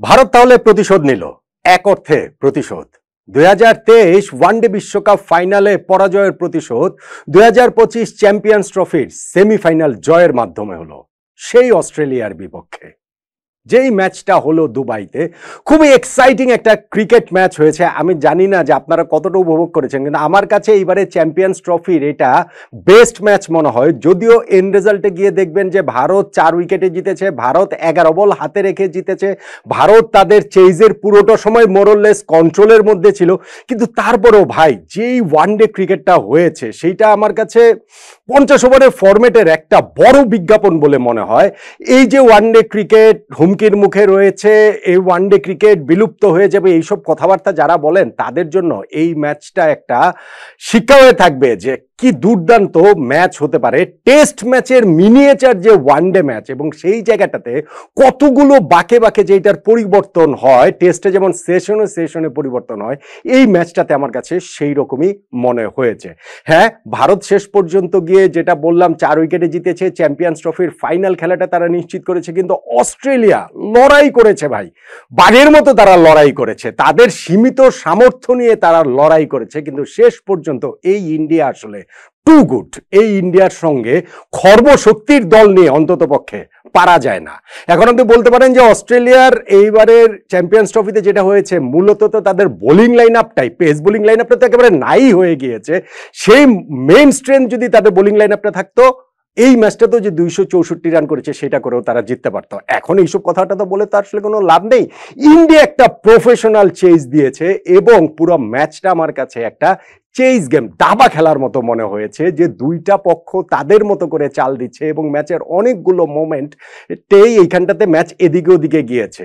ভারত তাহলে প্রতিশোধ নিল, এক অর্থে প্রতিশোধ। 2023 ওয়ানডে বিশ্বকাপ ফাইনালে পরাজয়ের প্রতিশোধ 2025 চ্যাম্পিয়ন্স ট্রফির সেমিফাইনাল জয়ের মাধ্যমে হলো সেই অস্ট্রেলিয়ার বিপক্ষে। যেই ম্যাচটা হলো দুবাইতে, খুবই এক্সাইটিং একটা ক্রিকেট ম্যাচ হয়েছে। আমি জানি না যে আপনারা কতটা উপভোগ করেছেন, কিন্তু আমার কাছে এইবারে চ্যাম্পিয়ন্স ট্রফির এটা বেস্ট ম্যাচ মনে হয়। যদিও এন্ড রেজাল্টে গিয়ে দেখবেন যে ভারত 4 উইকেটে জিতেছে, ভারত 11 বল হাতে রেখে জিতেছে, ভারত তাদের চেইজের পুরোটা সময় মোরলেস কন্ট্রোলের মধ্যে ছিল। কিন্তু তারপরেও ভাই, যেই ওয়ানডে ক্রিকেটটা হয়েছে সেইটা আমার কাছে 50 ওভারের ফরম্যাটের একটা বড় বিজ্ঞাপন বলে মনে হয়। এই যে ওয়ানডে ক্রিকেট হুমকির মুখে রয়েছে, এই ওয়ানডে ক্রিকেট বিলুপ্ত হয়ে যাবে, এইসব কথাবার্তা যারা বলেন তাদের জন্য এই ম্যাচটা একটা শিক্ষা হয়ে থাকবে যে কি দুর্দান্ত ম্যাচ হতে পারে। টেস্ট ম্যাচের মিনিয়েচার যে ওয়ানডে ম্যাচ, এবং সেই জায়গাটাতে কতগুলো বাকে বাকে যেটার পরিবর্তন হয়, টেস্টে যেমন সেশনে সেশনে পরিবর্তন হয়, এই ম্যাচটাতে আমার কাছে সেই রকমই মনে হয়েছে। হ্যাঁ, ভারত শেষ পর্যন্ত গিয়ে যেটা বললাম 4 উইকেটে জিতেছে, চ্যাম্পিয়ন্স ট্রফির ফাইনাল খেলাটা তারা নিশ্চিত করেছে। কিন্তু অস্ট্রেলিয়া লড়াই করেছে ভাই, বাঘের মতো তারা লড়াই করেছে, তাদের সীমিত সামর্থ্য নিয়ে তারা লড়াই করেছে। কিন্তু শেষ পর্যন্ত এই ইন্ডিয়া আসলে টু গুড। এই ইন্ডিয়ার সঙ্গে খর্বশক্তির দল নিয়ে অন্তত পক্ষে পারা যায় না। এখন আপনি বলতে পারেন যে অস্ট্রেলিয়ার এইবারের চ্যাম্পিয়ন্স ট্রফিতে যেটা হয়েছে, মূলত তো তাদের বোলিং লাইন আপটাই, পেস বোলিং লাইন আপটা তো একেবারে নাই হয়ে গিয়েছে। সেই মেইন স্ট্রেংথ যদি তাদের বোলিং লাইন আপটা থাকতো, এই ম্যাচটা তো যে 264 রান করেছে সেটা করেও তারা জিততে পারতো। এখন এইসব কথাটা তো বলে তো আসলে কোনো লাভ নেই। ইন্ডিয়া একটা প্রফেশনাল চেজ দিয়েছে, এবং পুরো ম্যাচটা আমার কাছে একটা চেজ গেম, দাবা খেলার মতো মনে হয়েছে, যে দুইটা পক্ষ তাদের মতো করে চাল দিচ্ছে, এবং ম্যাচের অনেকগুলো মোমেন্টেই এইখানটাতে ম্যাচ এদিকে ওদিকে গিয়েছে।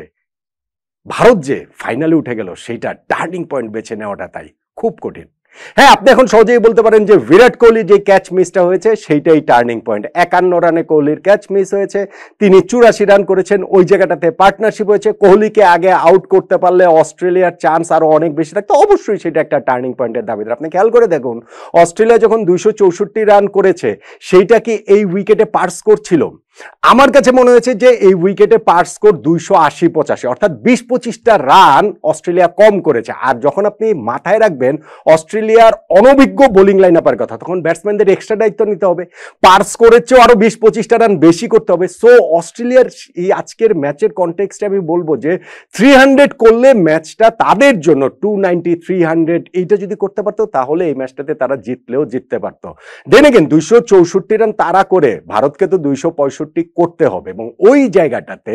ভারত যে ফাইনালে উঠে গেল, সেইটা টার্নিং পয়েন্ট বেছে নেওয়াটা তাই খুব কঠিন। হ্যাঁ, আপনি এখন সহজেই বলতে পারেন যে বিরাট কোহলি যে ক্যাচ মিসটা হয়েছে সেইটাই টার্নিং পয়েন্ট। 51 রানে কোহলির ক্যাচ মিস হয়েছে, তিনি 84 রান করেছেন, ওই জায়গাটাতে পার্টনারশিপ হয়েছে। কোহলিকে আগে আউট করতে পারলে অস্ট্রেলিয়ার চান্স আরো অনেক বেশি থাকতো, অবশ্যই সেটা একটা টার্নিং পয়েন্টের দাবিদার। আপনি খেয়াল করে দেখুন, অস্ট্রেলিয়া যখন 264 রান করেছে, সেইটা কি এই উইকেটে পার স্কোর ছিল? আমার কাছে মনে হয়েছে যে এই উইকেটে পার স্কোর 280-85, অর্থাৎ 20-25টা রান অস্ট্রেলিয়া কম করেছে। আর যখন আপনি মাথায় রাখবেন অস্ট্রেলিয়ার অনভিজ্ঞ বোলিং লাইন আপের কথা, তখন ব্যাটসম্যানদের এক্সট্রা দায়িত্ব নিতে হবে, পার স্কোরের চেয়েও আরো 20-25টা রান বেশি করতে হবে। সো অস্ট্রেলিয়ার এই আজকের ম্যাচের কনটেক্সটে আমি বলবো যে 300 করলে ম্যাচটা তাদের জন্য 290, 300 এইটা যদি করতে পারতো, তাহলে এই ম্যাচটাতে তারা জিতলেও জিততে পারতো। দেন এগেন 264 রান তারা করে ভারতকে তো 265 করতে হবে, এবং ওই জায়গাটাতে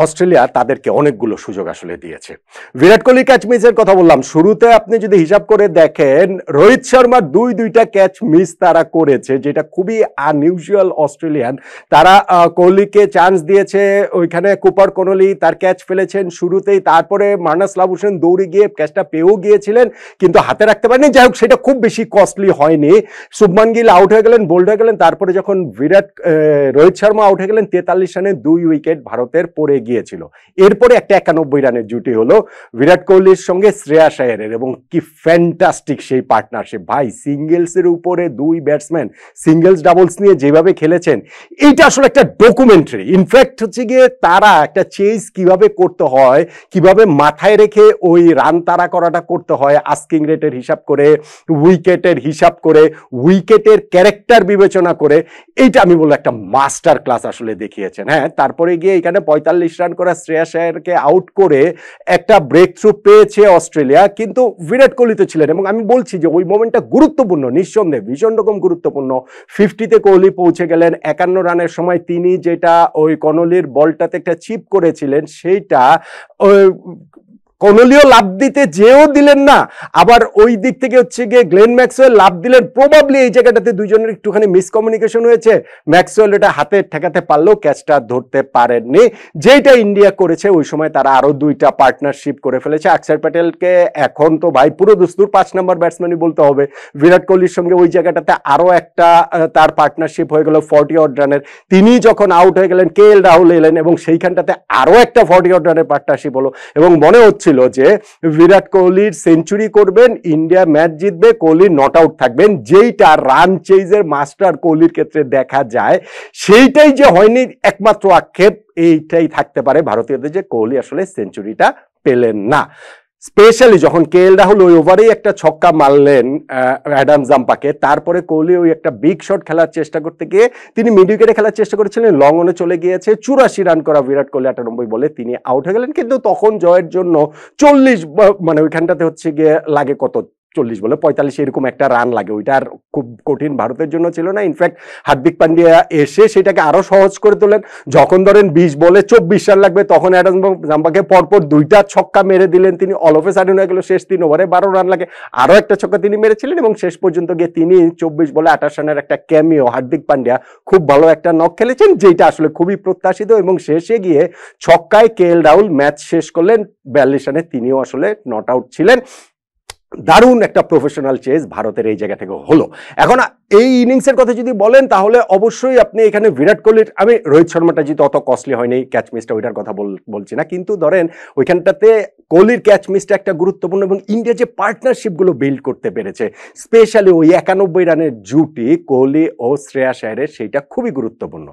অস্ট্রেলিয়া তাদেরকে অনেকগুলো সুযোগ আসলে দিয়েছে। বিরাট কোহলি ক্যাচ মিসের কথা বললাম, শুরুতে আপনি যদি হিসাব করে দেখেন, রোহিত শর্মার দুইটা ক্যাচ মিস তারা করেছে, যেটা খুবই আনইউজুয়াল অস্ট্রেলিয়ান। তারা কোহলিকে চান্স দিয়েছে, ওইখানে কুপার কনলি তার ক্যাচ ফেলেছেন শুরুতেই, তারপরে মার্নাস লাবুশেন দৌড়ে গিয়ে ক্যাচটা পেয়েও গিয়েছিলেন, কিন্তু হাতে রাখতে পারেনি। যাই হোক, সেটা খুব বেশি কস্টলি হয়নি। শুভমান গিল আউট হয়ে গেলেন, বোল্ড হয়ে গেলেন, তারপরে যখন রোহিত শর্মা আউট হয়ে গেলেন, 43 রানে 2 উইকেট ভারতের পড়ে গিয়েছিল। এরপরে একটা 91 রানের জুটি হলো বিরাট কোহলির সঙ্গে শ্রেয়াস আয়ারের, এবং কি ফ্যান্টাস্টিক সেই পার্টনারশিপ ভাই। সিঙ্গেলসের উপরে 2 ব্যাটসম্যান সিঙ্গেলস ডাবলস নিয়ে যেভাবে খেলেছেন, এইটা আসলে একটা ডকুমেন্টারি। ইনফ্যাক্ট হচ্ছে গিয়ে তারা একটা চেজ কিভাবে করতে হয়, কিভাবে মাথায় রেখে ওই রান তাড়া করাটা করতে হয়, আস্কিং রেটের হিসাব করে, উইকেটের হিসাব করে, উইকেটের ক্যারেক্টার বিবেচনা করে, এইটা আমি বলবো একটা মাস্টার ক্লাস আসলে দেখিয়েছেন। হ্যাঁ, তারপরে গিয়ে এখানে 45 রান করা শ্রেয়াস আয়ারকে আউট করে একটা ব্রেক থ্রু পেয়েছে অস্ট্রেলিয়া, কিন্তু বিরাট কোহলি তো ছিলেন, এবং আমি বলছি যে ওই মোমেন্টটা গুরুত্বপূর্ণ, নিঃসন্দেহে ভীষণ রকম গুরুত্বপূর্ণ। 50তে কোহলি পৌঁছে গেলেন, 51 রানের সময় তিনি যেটা ওই কনলির বলটাতে একটা চিপ করেছিলেন, সেইটা কনলিও লাভ দিতে যেও দিলেন না, আবার ওই দিক থেকে হচ্ছে গিয়ে গ্লেন ম্যাক্সওয়েল লাভ দিলেন। প্রবাবলি এই জায়গাটাতে দুজনের একটুখানি মিসকমিউনিকেশন হয়েছে, ম্যাক্সওয়েল এটা হাতে ঠেকাতে পারলেও ক্যাচটা ধরতে পারেননি। যেটা ইন্ডিয়া করেছে, ওই সময় তারা আরো 2টা পার্টনারশিপ করে ফেলেছে। অক্ষর প্যাটেলকে এখন তো ভাই পুরো দস্তুর 5 নম্বর ব্যাটসম্যানই বলতে হবে। বিরাট কোহলির সঙ্গে ওই জায়গাটাতে আরো একটা তার পার্টনারশিপ হয়ে গেল 40 অড রানের। তিনি যখন আউট হয়ে গেলেন, কে এল রাহুল এলেন, এবং সেইখানটাতে আরো একটা 40 অড রানের পার্টনারশিপ হলো, এবং মনে হচ্ছিল যে বিরাট কোহলির সেঞ্চুরি করবেন, ইন্ডিয়া ম্যাচ জিতবে, কোহলি নট আউট থাকবেন। যেইটা রান চেজের মাস্টার কোহলির ক্ষেত্রে দেখা যায়, সেইটাই যে হয়নি একমাত্র আক্ষেপ এইটাই থাকতে পারে ভারতীয়দের যে কোহলি আসলে সেঞ্চুরিটা পেলেন না। স্পেশালি যখন কেএল রাহুল ওই ওভারেই একটা ছক্কা মারলেন অ্যাডাম জাম্পাকে, তারপরে কোহলি ওই একটা বিগ শট খেলার চেষ্টা করতে গিয়ে তিনি মিড উইকেটে খেলার চেষ্টা করেছিলেন, লং অনে চলে গিয়েছে, 84 রান করা বিরাট কোহলি 98 বলে তিনি আউট হয়ে গেলেন। কিন্তু তখন জয়ের জন্য 40 মানে ওইখানটাতে হচ্ছে গিয়ে লাগে কত 40 বলে 45 এরকম একটা রান লাগে, ওইটা আর খুব কঠিন ভারতের জন্য ছিল না। ইনফ্যাক্ট হার্দিক পান্ডিয়া এসে সেটাকে আরো সহজ করে তোলেন। যখন ধরেন 20 বলে 24 রান লাগবে তখন অ্যাডাম জাম্পাকে পরপর দুইটা ছক্কা মেরে দিলেন তিনি, অল অফ এ সাডেন হয়ে গেল শেষ 3 ওভারে 12 রান লাগে, আরো একটা ছক্কা তিনি মেরেছিলেন এবং শেষ পর্যন্ত গিয়ে তিনি 24 বলে 28 রানের একটা ক্যামিও হার্দিক পান্ডিয়া খুব ভালো একটা নক খেলেছেন, যেটা আসলে খুবই প্রত্যাশিত। এবং শেষে গিয়ে ছক্কায় কেএল রাহুল ম্যাচ শেষ করলেন 42 রানে, তিনিও আসলে নট আউট ছিলেন। দারুণ একটা প্রফেশনাল চেজ ভারতের এই জায়গা থেকে হলো। এখন এই ইনিংসের কথা যদি বলেন তাহলে অবশ্যই আপনি এখানে বিরাট কোহলির, আমি রোহিত শর্মাটা যেহেতু অত কস্টলি হয়নি ক্যাচ মিসটা, ওইটার কথা বলছি না, কিন্তু ধরেন ওইখানটাতে কোহলির ক্যাচ মিসটা একটা গুরুত্বপূর্ণ, এবং ইন্ডিয়া যে পার্টনারশিপগুলো বিল্ড করতে পেরেছে স্পেশালি ওই 91 রানের জুটি কোহলি ও শ্রেয়াস আয়ারের, সেইটা খুবই গুরুত্বপূর্ণ।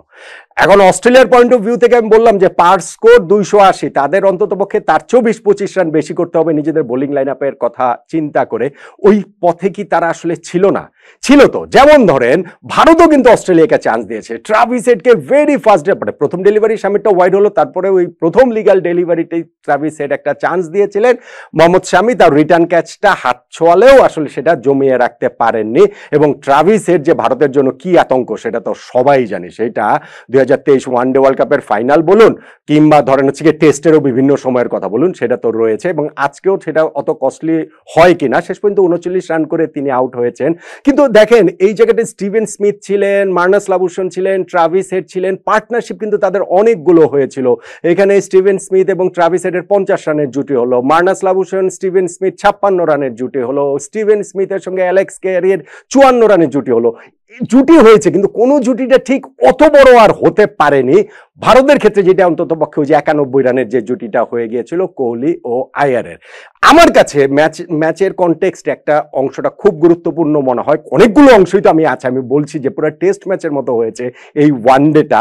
এখন অস্ট্রেলিয়ার পয়েন্ট অফ ভিউ থেকে আমি বললাম যে পার স্কোর 280, তাদের অন্তত পক্ষে তার 24-25 রান বেশি করতে হবে নিজেদের বোলিং লাইন আপের কথা চিন্তা করে। ওই পথে কি তারা আসলে ছিল না? ছিল তো। যেমন ধরেন ভারতও কিন্তু অস্ট্রেলিয়াকে চান্স দিয়েছে, ট্রাভিস হেডকে ভেরি ফার্স্ট মানে প্রথম ডেলিভারি শামিরটা ওয়াইড হলো, তারপরে ওই প্রথম লিগ্যাল ডেলিভারিতেই ট্রাভিস হেড একটা চান্স দিয়েছিলেন মোহাম্মদ শামি, তার রিটার্ন ক্যাচটা হাত ছোঁয়ালেও আসলে সেটা জমিয়ে রাখতে পারেননি। এবং ট্রাভিস হেড যে ভারতের জন্য কি আতঙ্ক সেটা তো সবাই জানি, সেটা 2023 ওয়ানডে ওয়ার্ল্ড কাপের ফাইনাল বলুন কিংবা ধরেন হচ্ছে কি টেস্টেরও বিভিন্ন সময়ের কথা বলুন, সেটা তো রয়েছে। এবং আজকেও সেটা অত কস্টলি হয় কিনা, শেষ পর্যন্ত 39 রান করে তিনি আউট হয়েছেন। কিন্তু দেখেন এই জায়গাতে স্টিভেন স্মিথ ছিলেন, মার্নাস লাবুশন ছিলেন, ট্রাভিস হেড ছিলেন, পার্টনারশিপ কিন্তু তাদের অনেকগুলো হয়েছিল। এখানে স্টিভেন স্মিথ এবং ট্রাভিস হেডের 50 রানের জুটি হলো, মার্নাস লাবুশন স্টিভেন স্মিথ 56 রানের জুটি হলো, স্টিভেন স্মিথের সঙ্গে অ্যালেক্স ক্যারির 54 রানের জুটি হলো। জুটি হয়েছে কিন্তু কোন জুটিটা ঠিক অত বড় আর হতে পারেনি ভারতের ক্ষেত্রে, যেটা অন্তত পক্ষে ওই যে 91 রানের যে জুটিটা হয়ে গিয়েছিল কোহলি ও আয়ারের। আমার কাছে ম্যাচের কনটেক্সট একটা অংশটা খুব গুরুত্বপূর্ণ মনে হয়, অনেকগুলো অংশই তো আমি বলছি যে পুরো টেস্ট ম্যাচের মতো হয়েছে এই ওয়ানডেটা।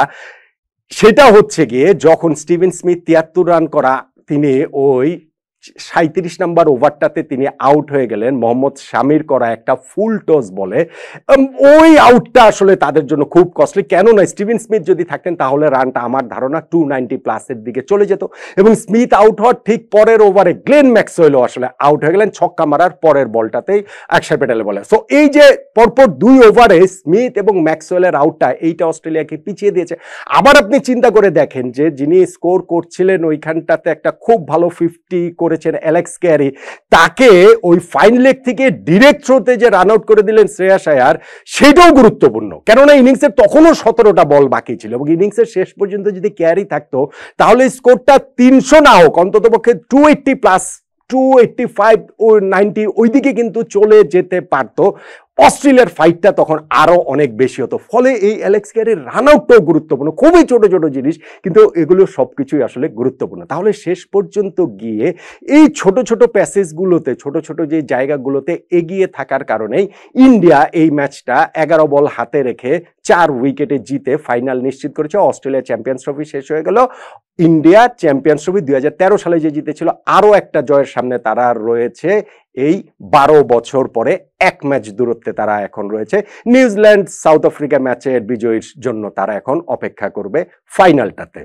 সেটা হচ্ছে গিয়ে যখন স্টিভেন স্মিথ 73 রান করা, তিনি ওই 37 নাম্বার ওভারটাতে তিনি আউট হয়ে গেলেন মোহাম্মদ শামির করা একটা ফুল টস বলে। ওই আউটটা আসলে তাদের জন্য খুব কস্টলি, কেননা স্টিভেন স্মিথ যদি থাকতেন তাহলে রানটা আমার ধারণা 290 প্লাসের দিকে চলে যেত। এবং স্মিথ আউট হওয়ার ঠিক পরের ওভারে গ্লেন ম্যাক্সওয়েলও আসলে আউট হয়ে গেলেন ছক্কা মারার পরের বলটাতেই অক্ষর প্যাটেল বলে। সো এই যে পরপর 2 ওভারে স্মিথ এবং ম্যাক্সওয়েলের আউটটা, এইটা অস্ট্রেলিয়াকে পিছিয়ে দিয়েছে। আবার আপনি চিন্তা করে দেখেন যে যিনি স্কোর করছিলেন ওইখানটাতে একটা খুব ভালো 50 করেছেন অ্যালেক্স ক্যারি, তাকে ওই ফাইন লেগ থেকে ডিরেক্ট থ্রোতে যে রান আউট করে দিলেন শ্রেয়াস আয়ার, সেটাও গুরুত্বপূর্ণ, কেননা ইনিংসের তখনও 17টা বল বাকি ছিল এবং ইনিংসের শেষ পর্যন্ত যদি ক্যারি থাকতো তাহলে স্কোরটা 300 না হোক অন্তত পক্ষে 280 প্লাস 285 ও 90 ওইদিকে কিন্তু চলে যেতে পারতো। অস্ট্রেলিয়ার ফাইটটা তখন আরো অনেক বেশি হতো। ফলে এই অ্যালেক্স ক্যারির রান আউটটাও গুরুত্বপূর্ণ, খুবই ছোট ছোট জিনিস, কিন্তু এগুলো সবকিছুই আসলে গুরুত্বপূর্ণ। তাহলে শেষ পর্যন্ত গিয়ে এই ছোট ছোট প্যাসেজগুলোতে, ছোট ছোট যে জায়গাগুলোতে এগিয়ে থাকার কারণেই ইন্ডিয়া এই ম্যাচটা 11 বল হাতে রেখে 4 উইকেটে জিতে ফাইনাল নিশ্চিত করেছে। অস্ট্রেলিয়া চ্যাম্পিয়ন্স ট্রফি শেষ হয়ে গেল, ইন্ডিয়া চ্যাম্পিয়ন্স ট্রফি 2013 সালে যে জিতেছিল আরো একটা জয়ের সামনে তারা রয়েছে। এই 12 বছর পরে 1 ম্যাচ দূরত্বে তারা এখন রয়েছে। নিউজিল্যান্ড সাউথ আফ্রিকা ম্যাচের বিজয়ীর জন্য তারা এখন অপেক্ষা করবে ফাইনালটাতে।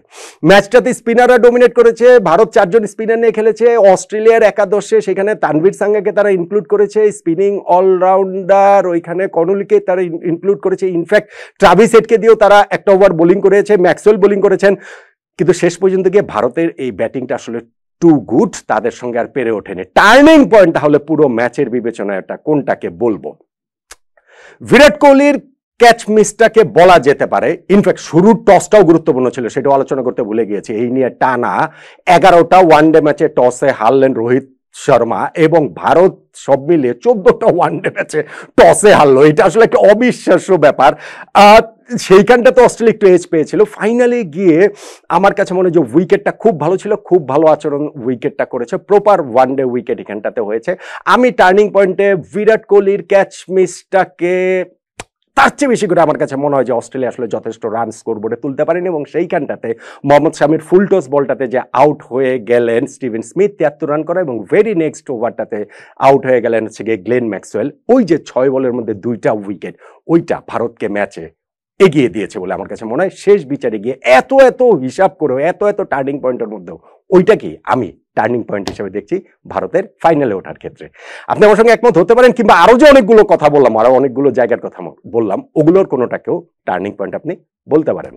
ম্যাচটাতে স্পিনাররা ডমিনেট করেছে, ভারত 4 জন স্পিনার নিয়ে খেলেছে। অস্ট্রেলিয়ার একাদশে সেখানে তানভীর সাঙ্গাকে তারা ইনক্লুড করেছে, স্পিনিং অলরাউন্ডার ওইখানে কনুলিকে তারা ইনক্লুড করেছে, ইনফ্যাক্ট ট্রাভিস হেডকে দিয়েও তারা একটা ওভার বোলিং করেছে, ম্যাক্সওয়েল বোলিং করেছেন। কিন্তু শেষ পর্যন্ত গিয়ে ভারতের এই ব্যাটিংটা আসলে টু গুড, তাদের সঙ্গে আর পেরে ওঠেনি। টার্নিং পয়েন্ট তাহলে পুরো ম্যাচের বিবেচনায় এটা কোনটাকে বলবো? বিরাট কোহলির ক্যাচ মিসটাকে বলা যেতে পারে। ইনফ্যাক্ট শুরুর টসটাও গুরুত্বপূর্ণ ছিল, সেটাও আলোচনা করতে ভুলে গিয়েছি। এই নিয়ে টানা 11টা ওয়ানডে ম্যাচে টসে হারলেন রোহিত শর্মা এবং ভারত সব মিলিয়ে 14টা ওয়ানডে ম্যাচে টসে হারলো। এটা আসলে একটা অবিশ্বাস্য ব্যাপার। সেইখানটা তো অস্ট্রেলিয়া একটু এজ পেয়েছিল। ফাইনালে গিয়ে আমার কাছে মনে হয় যে উইকেটটা খুব ভালো ছিল, খুব ভালো আচরণ উইকেটটা করেছে, প্রপার ওয়ানডে উইকেট এখানটাতে হয়েছে। আমি টার্নিং পয়েন্টে বিরাট কোহলির ক্যাচ মিসটাকে তার চেয়ে বেশি করে আমার কাছে মনে হয় যে অস্ট্রেলিয়া আসলে যথেষ্ট রান স্কোরবোর্ডে তুলতে পারেনি, এবং সেইখানটাতে মোহাম্মদ শামির ফুলটস বলটাতে যে আউট হয়ে গেলেন স্টিভেন স্মিথ 73 রান করা, এবং ভেরি নেক্সট ওভারটাতে আউট হয়ে গেলেন হচ্ছে গিয়ে গ্লেন ম্যাক্সওয়েল। ওই যে 6 বলের মধ্যে 2টা উইকেট, ওইটা ভারতকে ম্যাচে এগিয়ে দিয়েছে বলে আমার কাছে মনে হয়। শেষ বিচারে গিয়ে এত এত হিসাব করেও এত টার্নিং পয়েন্টের মধ্যেও ওইটা কি আমি টার্নিং পয়েন্ট হিসেবে দেখছি ভারতের ফাইনালে ওঠার ক্ষেত্রে। আপনি আমার সঙ্গে একমত হতে পারেন, কিংবা আরো যে অনেকগুলো কথা বললাম, আরো অনেকগুলো জায়গার কথা বললাম, ওগুলোর কোনোটাকেও টার্নিং পয়েন্ট আপনি বলতে পারেন।